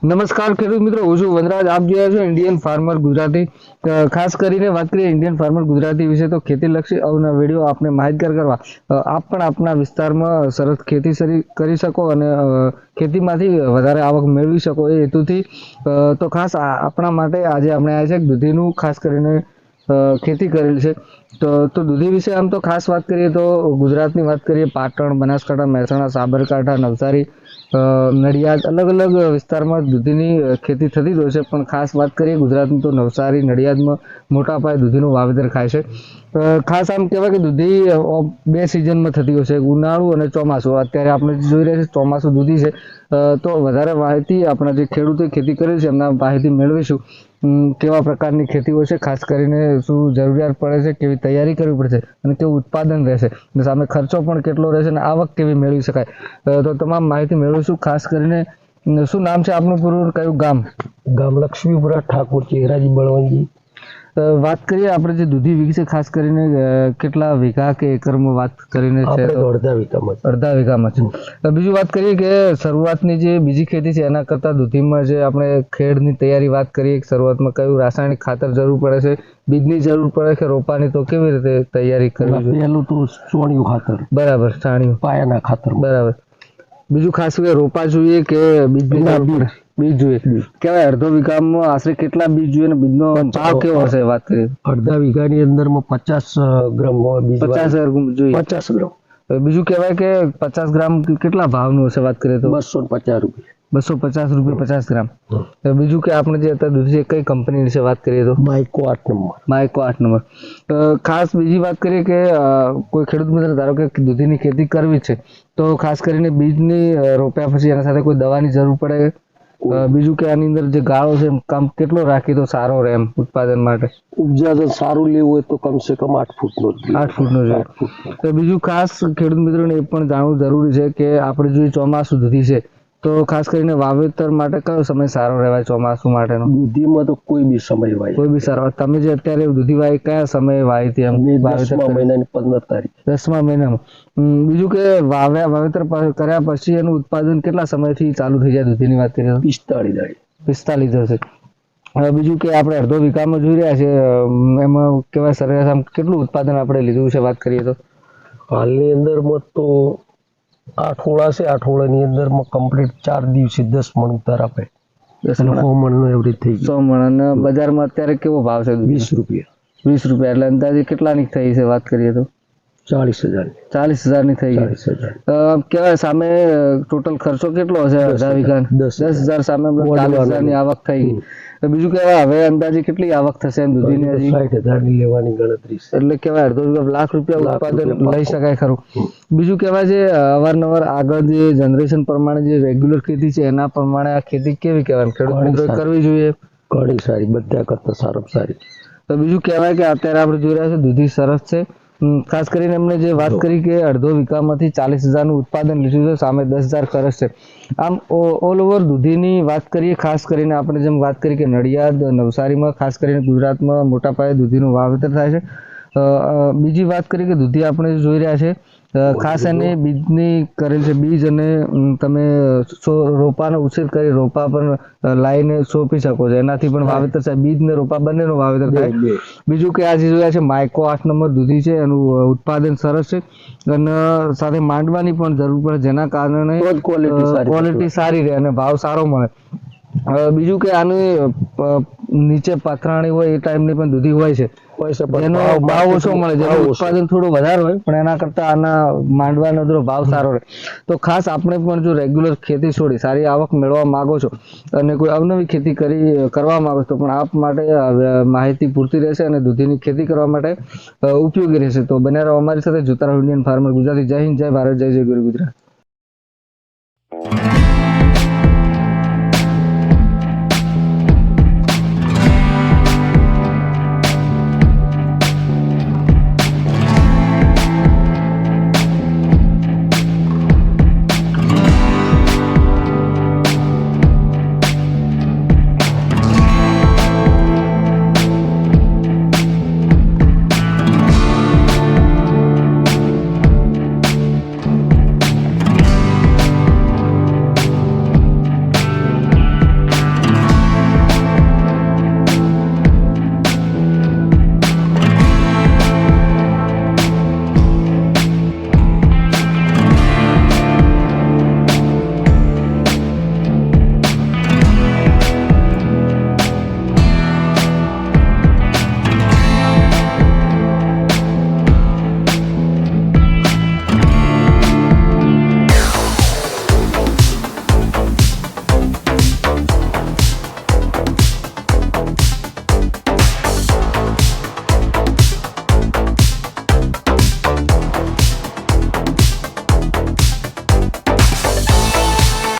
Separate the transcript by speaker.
Speaker 1: નમસ્કાર ખેડૂત મિત્રો, હું છું વનરાજ. આપ જોઈ રહ્યા છો ઇન્ડિયન ફાર્મર ગુજરાતી. ખાસ કરીને વાત કરીએ ઇન્ડિયન ફાર્મર ગુજરાતી વિશે તો ખેતીલક્ષી અવનવા વિડીયો આપને માહિતગાર કરવા આપ પણ આપના વિસ્તારમાં સરસ ખેતી કરી શકો અને ખેતીમાંથી વધારે આવક મેળવી શકો એ હેતુથી તો ખાસ આપણા માટે આજે આપણે આવ્યા છે દૂધીનું ખાસ કરીને ખેતી કરેલ છે. તો દૂધી વિશે આમ તો ખાસ વાત કરીએ તો ગુજરાતની વાત કરીએ, પાટણ, બનાસકાંઠા, મહેસાણા, સાબરકાંઠા, નવસારી, નડિયાદ, અલગ અલગ વિસ્તારમાં દૂધીની ખેતી થતી જ હોય છે. પણ ખાસ વાત કરીએ ગુજરાતની તો નવસારી, નડિયાદમાં મોટા પાયે દૂધીનું વાવેતર થાય છે. ખાસ આમ કહેવાય કે દૂધી બે સિઝનમાં થતી હોય છે, ઉનાળુ અને ચોમાસું. અત્યારે આપણે જોઈ રહ્યા છીએ ચોમાસું દૂધી છે. તો વધારે માહિતી આપણા જે ખેડૂતોએ ખેતી કરેલી છે એમના માહિતી મેળવીશું. કેવા પ્રકારની ખેતી હોય છે, ખાસ કરીને શું જરૂરિયાત પડે છે, કેવી તૈયારી કરવી પડશે અને કેવું ઉત્પાદન રહેશે, અને સામે ખર્ચો પણ કેટલો રહેશે અને આવક કેવી મેળવી શકાય, તો તમામ માહિતી મેળવીશું. ખાસ કરીને શું નામ છે આપનું પૂરું, કયું ગામ?
Speaker 2: ગામ લક્ષ્મીપુરા, ઠાકોર ચહેરાજી બળવંતજી.
Speaker 1: વાત કરીએ આપણે જે દૂધી વિશે ખાસ કરીને કેટલા વીઘા કે એકરમાં વાત કરીને છે?
Speaker 2: અડધા
Speaker 1: વીઘામાં છે. બીજું વાત કરીએ કે શરૂઆતની જે બીજી ખેતી છે એના કરતાં દૂધીમાં જે આપણે ખેડની તૈયારી વાત કરીએ, શરૂઆતમાં કયું રાસાયણિક ખાતર જરૂર પડે છે, બીજની જરૂર પડે છે, રોપાની, તો કેવી રીતે તૈયારી કરવી જોઈએ?
Speaker 2: પહેલું તો છાણિયું ખાતર.
Speaker 1: બરાબર, છાણિયું
Speaker 2: પાયાના ખાતર.
Speaker 1: બરાબર. બીજું ખાસ કે રોપા જોઈએ કે બીજ જોઈએ? કેવાય અડધો વીઘામાં આશરે કેટલા બીજ જોઈએ અને બીજનો ભાવ કેવો હશે વાત કરીએ?
Speaker 2: અડધા વીઘાની અંદરમાં 50 ગ્રામ બીજ.
Speaker 1: 50 જોઈએ?
Speaker 2: 50 ગ્રામ.
Speaker 1: બીજું કહેવાય કે 50 ગ્રામ કેટલા ભાવનું હશે વાત કરીએ તો?
Speaker 2: 250 રૂપિયા.
Speaker 1: 250 રૂપિયા 50 ગ્રામ. બીજું કે આપણે જે અત્યારે દૂધ છે કઈ કંપની વિશે વાત કરીએ તો?
Speaker 2: Micro 8 number.
Speaker 1: Micro 8 number. ખાસ બીજી વાત કરીએ કે કોઈ ખેડૂત મિત્ર ધારો કે દૂધીની ખેતી કરવી છે તો ખાસ કરીને બીજની રોપ્યા પછી એના સાથે કોઈ દવાની જરૂર પડે? બીજું કે આની અંદર જે ગાળો છે કામ કેટલો રાખી તો સારો રહે એમ ઉત્પાદન માટે?
Speaker 2: ઉપજા સારું લેવું હોય તો કમસે કમ 8 ફૂટનો.
Speaker 1: 8 ફૂટનો જોઈએ. તો બીજું ખાસ ખેડૂત મિત્રોને એ પણ જાણવું જરૂરી છે કે આપણે જો ચોમાસું દૂધી છે તો ખાસ કરીને વાવેતર માટે કયો સમય સારો રહેવાય ચોમાસું માટેનો?
Speaker 2: દૂધીમાં તો કોઈ બી સમય વાય.
Speaker 1: કોઈ બી સારો. તમે જે અત્યારે દૂધી વાવી કયા સમયે વાવી હતી?
Speaker 2: 10મા મહિનાની 15 તારીખ.
Speaker 1: 10મા મહિનામાં. બીજું કે વાવેતર કર્યા પછી એનું ઉત્પાદન કેટલા સમયથી ચાલુ થઈ જાય દૂધીની વાત કરીએ તો?
Speaker 2: 45 દાડે.
Speaker 1: 45 દિવસે. બીજું કે આપણે અડધો વીઘામાં જોઈ રહ્યા છે એમાં કેવાય સરેરાશ આમ કેટલું ઉત્પાદન આપણે લીધું છે વાત કરીએ તો?
Speaker 2: હાલની અંદરમાં તો 8 હોળા છે. 8 હોળાની અંદરમાં કમ્પ્લીટ 4 દિવસે 10 મણ ઉતાર આપે. 100 મણનો એવરેજ થઈ ગયો.
Speaker 1: 100 મણ. અને બજારમાં અત્યારે કેવો ભાવ છે?
Speaker 2: 20 રૂપિયા.
Speaker 1: 20 રૂપિયા. એટલે અંદાજે કેટલાની થઈ છે વાત કરીએ તો?
Speaker 2: 40,000.
Speaker 1: 40,000ની થઈ ગઈ.
Speaker 2: 40,000.
Speaker 1: કેવાય સામે ટોટલ ખર્ચો કેટલો હશે? અડધા વીઘા 10,000 સામે 40,000ની આવક થઈ ગઈ. બીજું કહેવાય હવે અંદાજે કેટલી આવક થશે દૂધીની?
Speaker 2: 60,000ની લેવાની ગણતરી છે.
Speaker 1: એટલે કહેવાય અડધો લાખ રૂપિયા ઉત્પાદન લઈ શકાય ખરું. બીજું કહેવાય છે અવારનવાર આગળ જે જનરેશન પ્રમાણે જે રેગ્યુલર ખેતી છે એના પ્રમાણે આ ખેતી કેવી કહેવાય ખેડૂત મિત્રો કરવી જોઈએ?
Speaker 2: ઘણી સારી, બધા કરતા સારામાં સારી.
Speaker 1: તો બીજું કહેવાય કે અત્યારે આપણે જોઈ રહ્યા છે દૂધી સરસ છે. ખાસ કરીને એમને જે વાત કરી કે અડધો વીઘામાંથી 40,000નું ઉત્પાદન લીધું છે, સામે 10,000 ખર્ચ છે. આમ ઓલ ઓવર દૂધીની વાત કરીએ, ખાસ કરીને આપણે જેમ વાત કરી કે નડિયાદ, નવસારીમાં ખાસ કરીને ગુજરાતમાં મોટા પાયે દૂધીનું વાવેતર થાય છે. બીજી વાત કરીએ કે દૂધી આપણે જોઈ રહ્યા છે ખાસ એને બીજની કરેલ છે. બીજ અને તમે રોપાનો ઉછેર કરી રોપા પણ લાવીને સોંપી શકો છો, એનાથી પણ વાવેતર થાય. બીજ ને રોપા બંનેનું વાવેતર થાય. બીજું કે આજે જોયા છે માઇકો 8 નંબર દૂધી છે, એનું ઉત્પાદન સરસ છે અને સાથે માંડવાની પણ જરૂર પડે જેના કારણે ક્વોલિટી સારી રહે અને ભાવ સારો મળે. બીજું કે આની નીચે પથરાણી હોય એ ટાઈપની પણ દૂધી હોય છે જેનો ભાવ ઓછો મળે, જેનું ઉત્પાદન થોડું વધારે હોય પણ એના કરતા આના માંડવાનો ભાવ સારો રહે. તો ખાસ આપણે પણ જો રેગ્યુલર ખેતી છોડી સારી આવક મેળવવા માંગો છો અને કોઈ અવનવી ખેતી કરવા માંગો છો પણ આપ માટે માહિતી પૂરતી રહેશે અને દૂધીની ખેતી કરવા માટે ઉપયોગી રહેશે. તો બને રહો અમારી સાથે. જોતા રહો ઇન્ડિયન ફાર્મર ગુજરાતી. જય હિન્દ, જય ભારત, જય જય ગુરુ ગુજરાત.